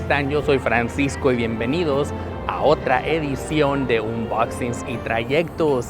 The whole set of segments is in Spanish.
están? Yo soy Francisco y bienvenidos a otra edición de Unboxings y Trayectos,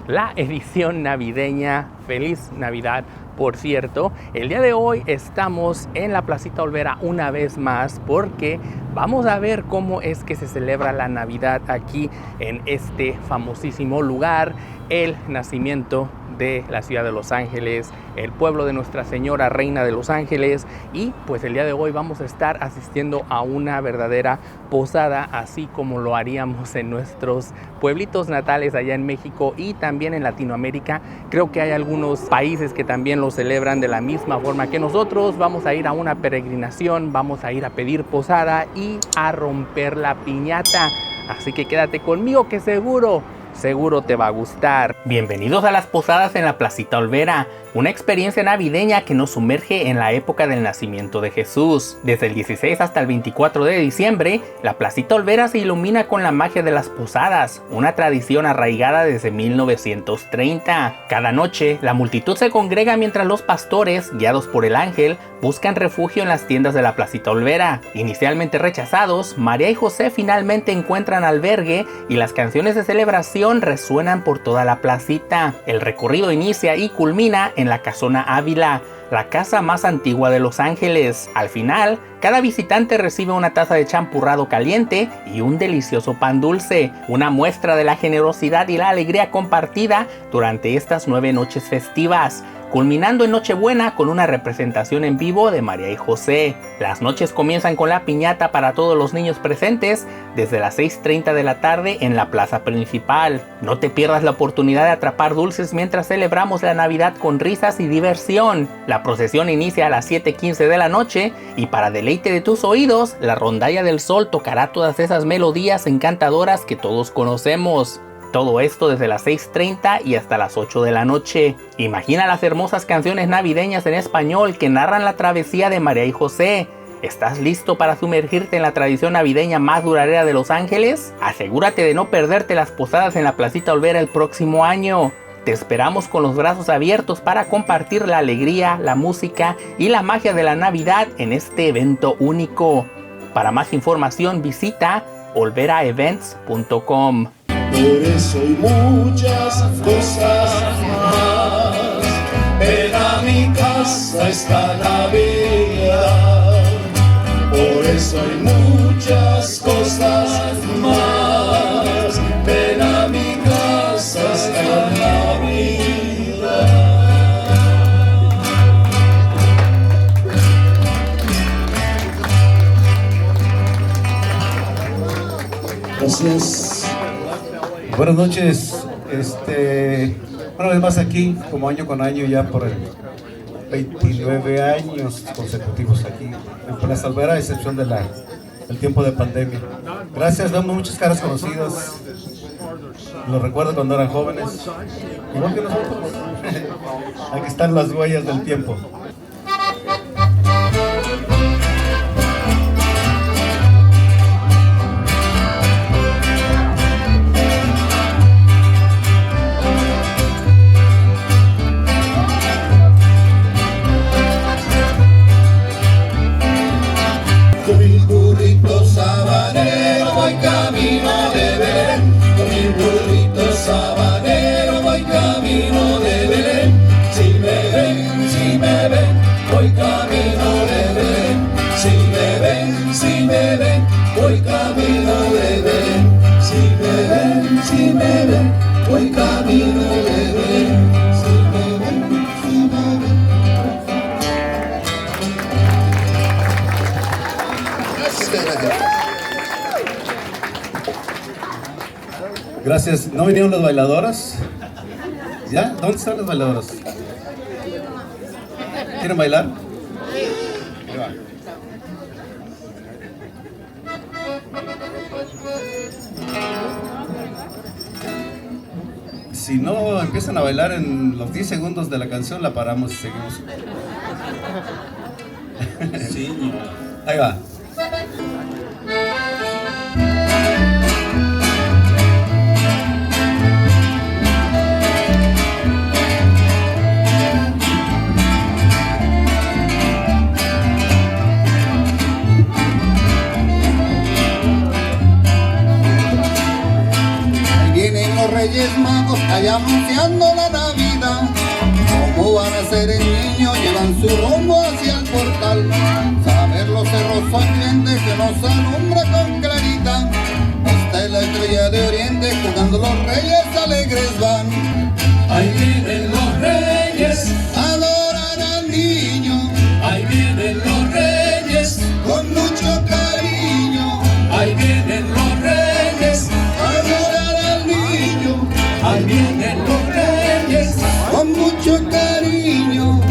la edición navideña. Feliz Navidad, por cierto. El día de hoy estamos en la Placita Olvera una vez más porque vamos a ver cómo es que se celebra la Navidad aquí en este famosísimo lugar, el nacimiento de la ciudad de Los Ángeles, el pueblo de Nuestra Señora Reina de Los Ángeles. Y pues el día de hoy vamos a estar asistiendo a una verdadera posada, así como lo haríamos en nuestros pueblitos natales allá en México y también en Latinoamérica. Creo que hay algunos países que también lo celebran de la misma forma que nosotros. Vamos a ir a una peregrinación, vamos a ir a pedir posada y a romper la piñata. Así que quédate conmigo que seguro te va a gustar. Bienvenidos a las posadas en la Placita Olvera, una experiencia navideña que nos sumerge en la época del nacimiento de Jesús. Desde el 16 hasta el 24 de diciembre, la Placita Olvera se ilumina con la magia de las posadas, una tradición arraigada desde 1930. Cada noche, la multitud se congrega mientras los pastores, guiados por el ángel, buscan refugio en las tiendas de la Placita Olvera. Inicialmente rechazados, María y José finalmente encuentran albergue y las canciones de celebración resuenan por toda la placita. El recorrido inicia y culmina en la Casona Ávila, la casa más antigua de Los Ángeles. Al final, cada visitante recibe una taza de champurrado caliente y un delicioso pan dulce, una muestra de la generosidad y la alegría compartida durante estas 9 noches festivas, culminando en Nochebuena con una representación en vivo de María y José. Las noches comienzan con la piñata para todos los niños presentes desde las 6:30 de la tarde en la plaza principal. No te pierdas la oportunidad de atrapar dulces mientras celebramos la Navidad con risas y diversión. La procesión inicia a las 7:15 de la noche y para deleite de tus oídos, la Rondalla del Sol tocará todas esas melodías encantadoras que todos conocemos. Todo esto desde las 6:30 y hasta las 8 de la noche. Imagina las hermosas canciones navideñas en español que narran la travesía de María y José. ¿Estás listo para sumergirte en la tradición navideña más duradera de Los Ángeles? Asegúrate de no perderte las posadas en la Placita Olvera el próximo año. Te esperamos con los brazos abiertos para compartir la alegría, la música y la magia de la Navidad en este evento único. Para más información visita olveraevents.com. Por eso hay muchas cosas más. Ven a mi casa esta Navidad. Por eso hay muchas cosas más. Ven a mi casa esta Navidad. Gracias. Buenas noches, bueno, además aquí, como año con año, ya por 29 años consecutivos aquí en Plaza Olvera, a excepción del tiempo de pandemia. Gracias, vemos muchas caras conocidas, los recuerdo cuando eran jóvenes, igual que nosotros. Aquí están las huellas del tiempo. Voy camino de Belén, si me ven, voy camino de Belén, si me ven, si me ven. Gracias. ¿No vinieron las bailadoras? ¿Ya? ¿Dónde están las bailadoras? ¿Quieren bailar? Ahí va. Si no empiezan a bailar en los 10 segundos de la canción, la paramos y seguimos. Sí. Ahí va. Reyes Magos allá anunciando la Navidad. ¿Cómo van a ser el niño? Llevan su rumbo hacia el portal. Saber los cerros sonrientes que nos alumbra con clarita. Esta es la estrella de Oriente, jugando los reyes alegres van. Ahí vienen los reyes, Adorar al niño, ahí vienen los reyes, con mucho cariño. ahí vienen los reyes, Adorar al niño, ahí vienen los reyes, con mucho cariño.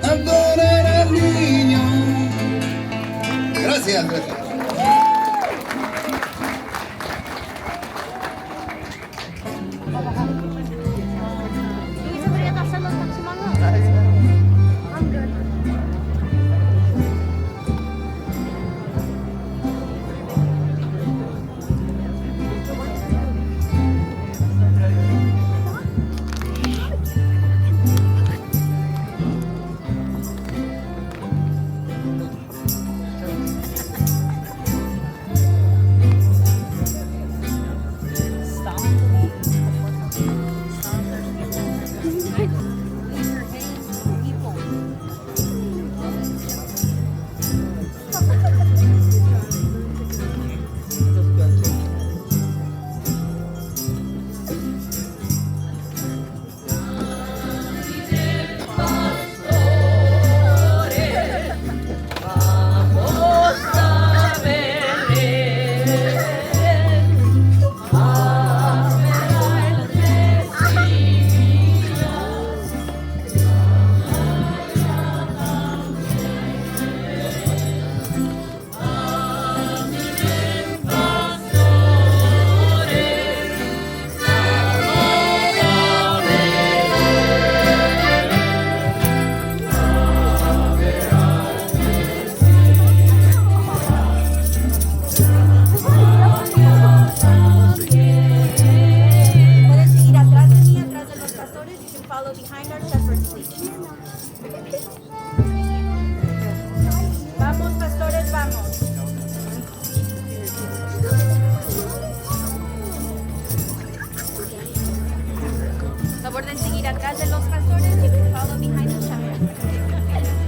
Adorar al niño. Gracias, gracias. Vamos, pastores, vamos. Favor de seguir atrás de los pastores. You can follow behind the shepherd.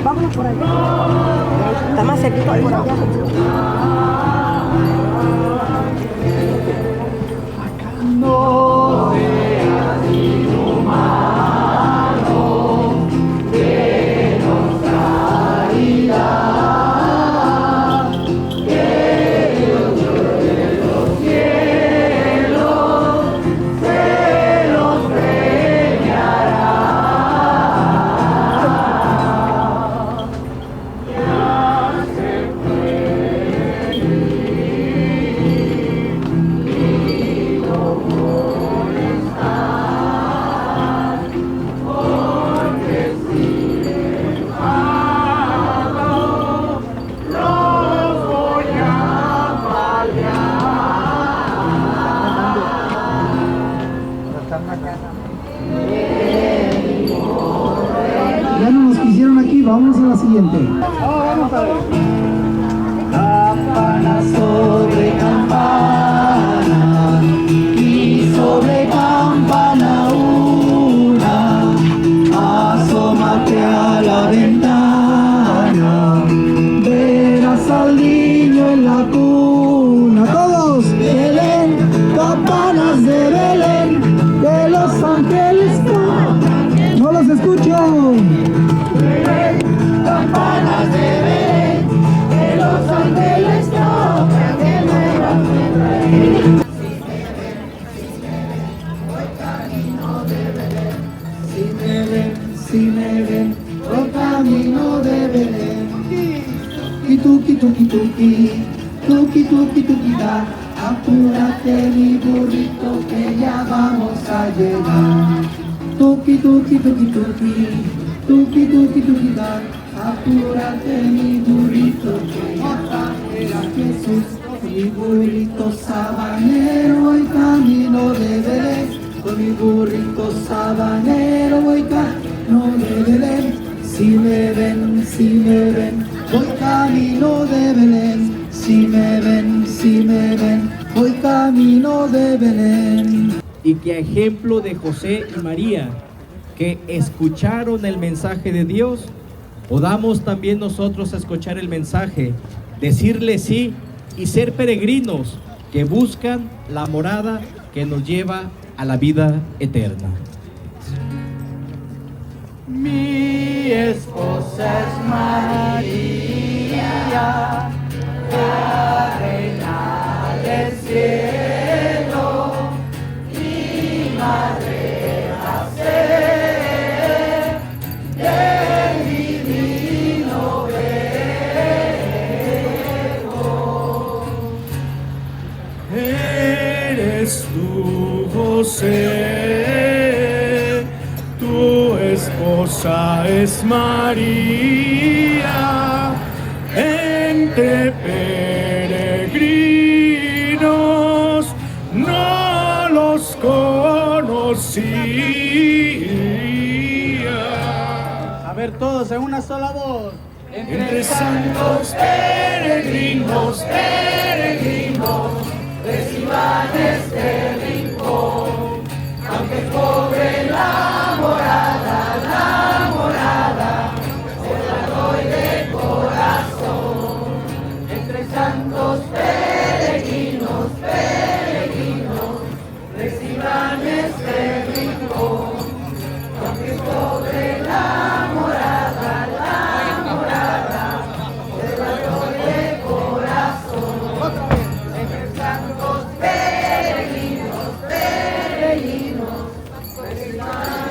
Vámonos por allá. Está más cerquita por allá. No seas inhumano, que nos trairá, que Dios de los cielos se los premiará. Ya no nos quisieron aquí, vamos a la siguiente. Vamos a ver. Campana sobre campana y sobre campana una, asómate a la ventana, verás al niño en la cuna. Todos, Belén, campanas de Belén, de los ángeles cantan. No los escucho. Campanas de Si me ven, voy camino de Belén. Tuki, tuki, tuki, tuki, tuki, tuki, da. Apúrate mi burrito que ya vamos a llegar. Tuki, tuki, tuki, tuki, tuki, tuki, tuki, da. Apúrate mi burrito que ya va a llegar Jesús. Mi burrito sabanero voy camino de Belén. Con mi burrito sabanero voy camino de Belén. Si me ven, voy camino de Belén. Si me ven, voy camino de Belén. Y que a ejemplo de José y María, que escucharon el mensaje de Dios, podamos también nosotros escuchar el mensaje, decirle sí y ser peregrinos que buscan la morada que nos lleva a la vida eterna. Mi esposa es María, la reina del cielo, y madre va a ser del divino Verbo. Eres tú, José, tu esposa es María, entre peregrinos no los conocía. A ver todos en una sola voz. Entre santos peregrinos, reciban este rincón, aunque cobre la morada, se la doy de corazón. Entre santos peregrinos, reciban este rincón, aunque cobre la morada, se la doy de corazón. Entre santos peregrinos, reciban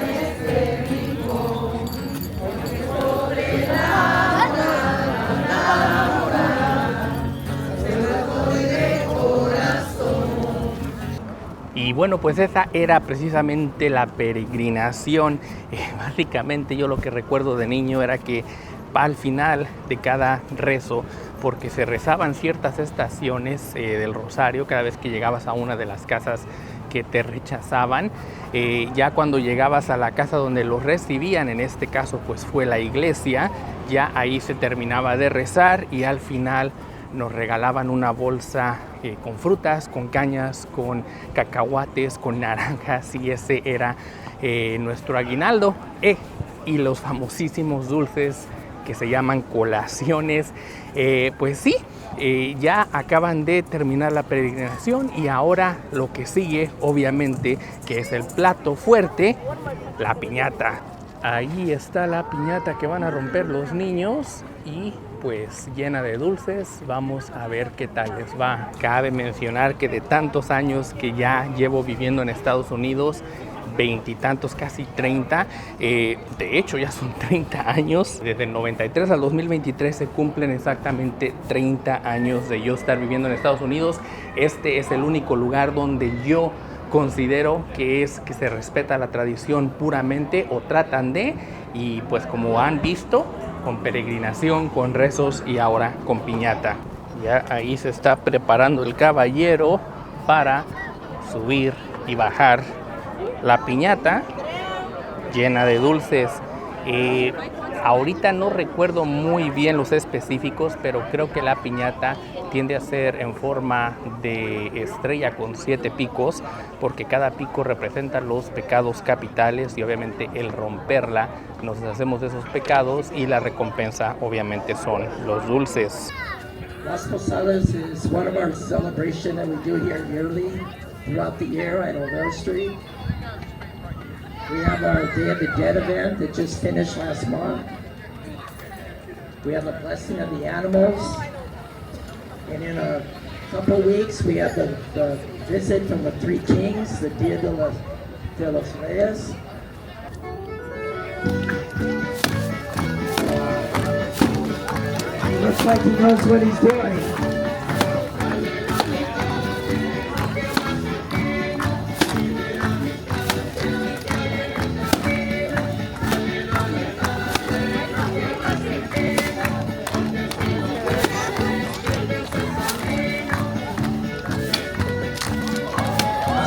este rincón, aunque cobre la morada, se la doy de corazón. Y bueno, pues esa era precisamente la peregrinación. Básicamente yo lo que recuerdo de niño era que al final de cada rezo, porque se rezaban ciertas estaciones del rosario cada vez que llegabas a una de las casas que te rechazaban, ya cuando llegabas a la casa donde los recibían, en este caso pues fue la iglesia, ya ahí se terminaba de rezar y al final nos regalaban una bolsa con frutas, con cañas, con cacahuates, con naranjas, y ese era nuestro aguinaldo. Y los famosísimos dulces que se llaman colaciones. Pues sí, ya acaban de terminar la peregrinación y ahora lo que sigue, obviamente, que es el plato fuerte, la piñata. Ahí está la piñata que van a romper los niños y pues llena de dulces. Vamos a ver qué tal les va. Cabe mencionar que de tantos años que ya llevo viviendo en Estados Unidos, veintitantos, casi 30, de hecho ya son 30 años, desde el 93 al 2023 se cumplen exactamente 30 años de yo estar viviendo en Estados Unidos. Este es el único lugar donde yo considero que se respeta la tradición puramente, o tratan de, y pues como han visto, con peregrinación, con rezos y ahora con piñata. Ya ahí se está preparando el caballero para subir y bajar la piñata llena de dulces. Ahorita no recuerdo muy bien los específicos, pero creo que la piñata tiende a ser en forma de estrella con 7 picos, porque cada pico representa los pecados capitales y obviamente el romperla nos deshacemos de esos pecados y la recompensa obviamente son los dulces. Las Posadas is one of our celebrations that we do here yearly throughout the year at Olvera Street. We have our Day of the Dead event that just finished last month. We have the blessing of the animals. And in a couple weeks, we have the visit from the Three Kings, the Dia de los Reyes. Looks like he knows what he's doing.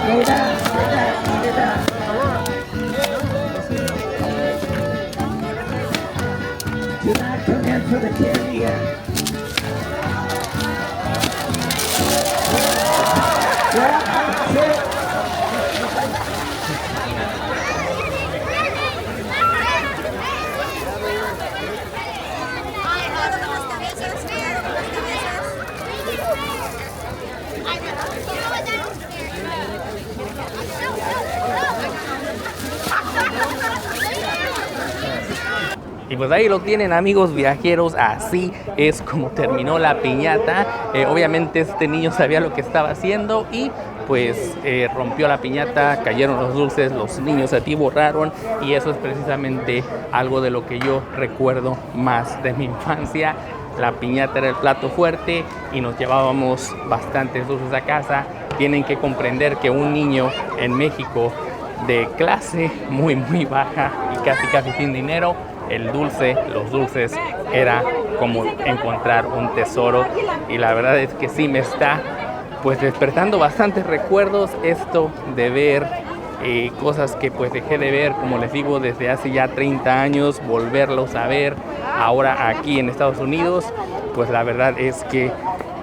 Stay down, stay down, stay down. Do not come in for the candy yet. Yeah, that's it. Y pues ahí lo tienen, amigos viajeros, así es como terminó la piñata. Obviamente este niño sabía lo que estaba haciendo y pues rompió la piñata, cayeron los dulces, los niños se atiborraron y eso es precisamente algo de lo que yo recuerdo más de mi infancia. La piñata era el plato fuerte y nos llevábamos bastantes dulces a casa. Tienen que comprender que un niño en México de clase muy baja y casi sin dinero, los dulces era como encontrar un tesoro, y la verdad es que sí me está pues despertando bastantes recuerdos esto de ver cosas que pues dejé de ver, como les digo, desde hace ya 30 años, volverlos a ver ahora aquí en Estados Unidos, pues la verdad es que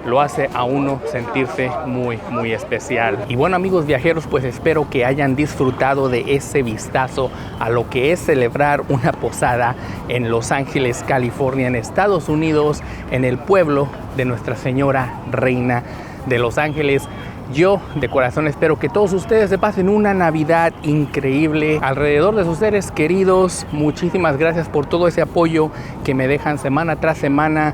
lo hace a uno sentirse muy especial. Y bueno, amigos viajeros, pues espero que hayan disfrutado de ese vistazo a lo que es celebrar una posada en Los Ángeles, California, en Estados Unidos, en el pueblo de Nuestra Señora Reina de Los Ángeles. Yo de corazón espero que todos ustedes se pasen una Navidad increíble alrededor de sus seres queridos. Muchísimas gracias por todo ese apoyo que me dejan semana tras semana.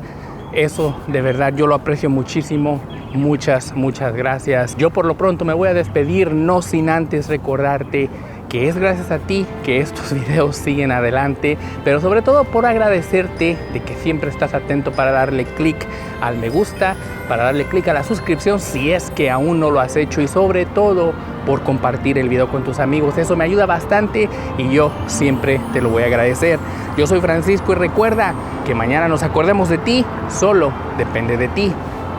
Eso de verdad yo lo aprecio muchísimo. Muchas gracias. Yo por lo pronto me voy a despedir, no sin antes recordarte que es gracias a ti que estos videos siguen adelante, pero sobre todo por agradecerte de que siempre estás atento para darle clic al me gusta, para darle clic a la suscripción si es que aún no lo has hecho, y sobre todo por compartir el video con tus amigos. Eso me ayuda bastante y yo siempre te lo voy a agradecer. Yo soy Francisco y recuerda que mañana nos acordemos de ti, solo depende de ti.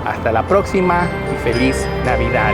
Hasta la próxima y feliz Navidad.